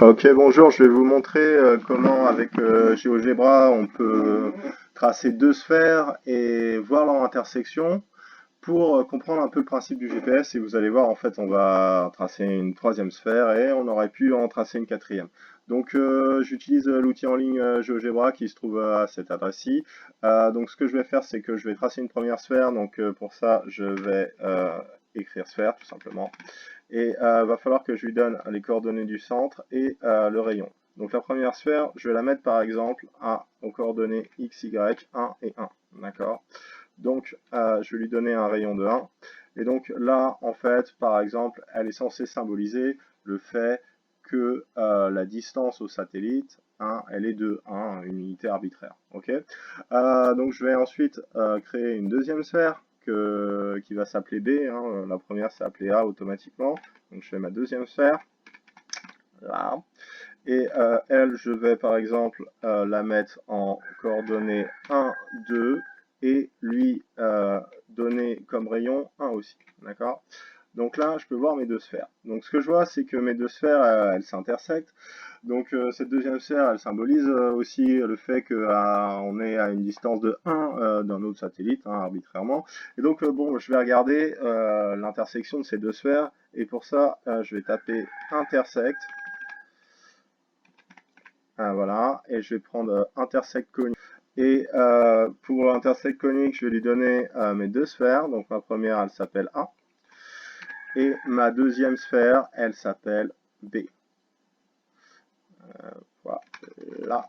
Ok, bonjour, je vais vous montrer comment avec GeoGebra on peut tracer deux sphères et voir leur intersection pour comprendre un peu le principe du GPS. Et vous allez voir, en fait, on va tracer une troisième sphère et on aurait pu en tracer une quatrième. Donc j'utilise l'outil en ligne GeoGebra qui se trouve à cette adresse-ci. Donc ce que je vais faire, c'est que je vais tracer une première sphère. Donc pour ça, je vais écrire sphère tout simplement. Et va falloir que je lui donne les coordonnées du centre et le rayon. Donc la première sphère, je vais la mettre par exemple aux coordonnées x, y, 1 et 1. D'accord. Donc je vais lui donner un rayon de 1. Et donc là, en fait, par exemple, elle est censée symboliser le fait que la distance au satellite, elle est de 1, une unité arbitraire. Okay, donc je vais ensuite créer une deuxième sphère qui va s'appeler B. La première s'est appelée A automatiquement. Donc je fais ma deuxième sphère. Là. Et elle, je vais par exemple la mettre en coordonnées 1, 2 et lui donner comme rayon 1 aussi. D'accord. Donc là, je peux voir mes deux sphères. Donc ce que je vois, c'est que mes deux sphères, elles s'intersectent. Donc cette deuxième sphère, elle symbolise aussi le fait qu'on est à une distance de 1 d'un autre satellite, arbitrairement. Et donc bon, je vais regarder l'intersection de ces deux sphères. Et pour ça, je vais taper intersect. Voilà, et je vais prendre intersect conique. Et pour intersect conique, je vais lui donner mes deux sphères. Donc ma première, elle s'appelle A. Et ma deuxième sphère, elle s'appelle B. Voilà,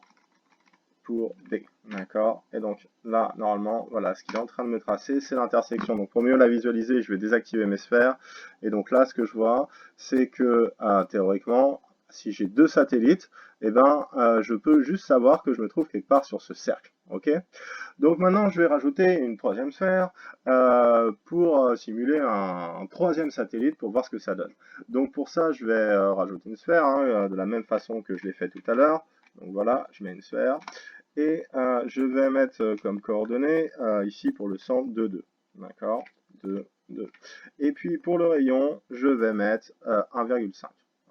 pour B. D'accord. Et donc là, normalement, voilà, ce qu'il est en train de me tracer, c'est l'intersection. Donc pour mieux la visualiser, je vais désactiver mes sphères. Et donc là, ce que je vois, c'est que théoriquement, si j'ai deux satellites, eh ben, je peux juste savoir que je me trouve quelque part sur ce cercle. Ok. Donc maintenant, je vais rajouter une troisième sphère pour simuler un troisième satellite pour voir ce que ça donne. Donc pour ça, je vais rajouter une sphère de la même façon que je l'ai fait tout à l'heure. Donc voilà, je mets une sphère. Et je vais mettre comme coordonnées ici pour le centre 2, 2. D'accord, 2, 2. Et puis pour le rayon, je vais mettre 1,5.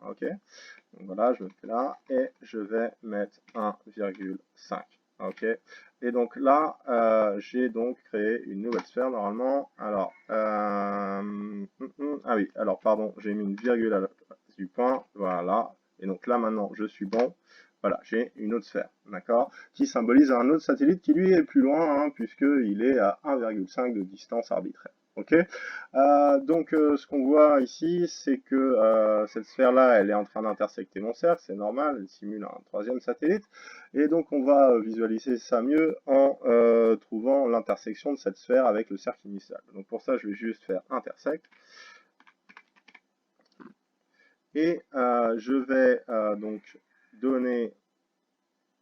Ok, donc voilà, je me fais là et je vais mettre 1,5. Ok, et donc là, j'ai donc créé une nouvelle sphère normalement. Alors, ah oui, alors pardon, j'ai mis une virgule à la place du point. Voilà, et donc là maintenant, je suis bon. Voilà, j'ai une autre sphère, d'accord, qui symbolise un autre satellite qui lui est plus loin, puisqu'il est à 1,5 de distance arbitraire. Ok, donc ce qu'on voit ici, c'est que cette sphère-là, elle est en train d'intersecter mon cercle, c'est normal, elle simule un troisième satellite, et donc on va visualiser ça mieux en trouvant l'intersection de cette sphère avec le cercle initial. Donc pour ça, je vais juste faire intersect, et je vais donc donner,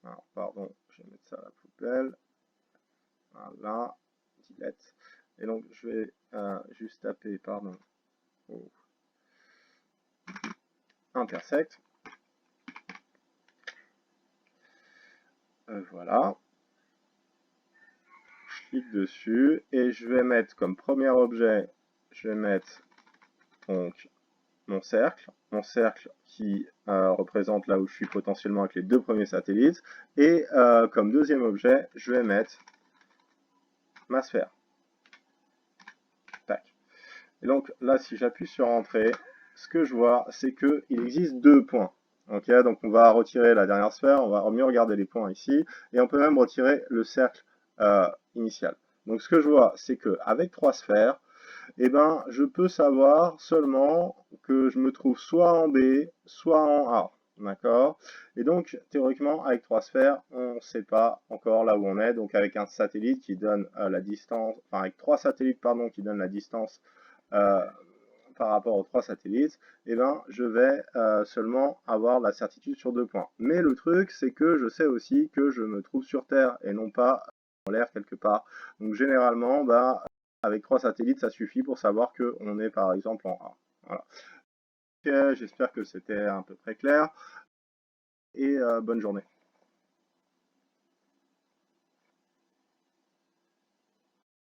alors, pardon, je vais mettre ça à la poubelle, voilà, delete, et donc je vais juste taper, pardon, intersect. Voilà. Je clique dessus et je vais mettre comme premier objet, je vais mettre donc mon cercle qui représente là où je suis potentiellement avec les deux premiers satellites, et comme deuxième objet, je vais mettre ma sphère. Tac. Et donc là, si j'appuie sur Entrée, ce que je vois, c'est qu'il existe deux points. Ok, donc on va retirer la dernière sphère, on va mieux regarder les points ici, et on peut même retirer le cercle initial. Donc ce que je vois, c'est qu'avec trois sphères, eh ben, je peux savoir seulement que je me trouve soit en B, soit en A. D'accord? Et donc, théoriquement, avec trois sphères, on ne sait pas encore là où on est. Donc, avec un satellite qui donne la distance, enfin, avec trois satellites, pardon, qui donnent la distance euh, par rapport aux trois satellites, eh ben, je vais seulement avoir la certitude sur deux points. Mais le truc, c'est que je sais aussi que je me trouve sur Terre et non pas en l'air quelque part. Donc, généralement, bah, avec trois satellites, ça suffit pour savoir qu'on est par exemple en A. Voilà. Okay, j'espère que c'était à peu près clair et bonne journée.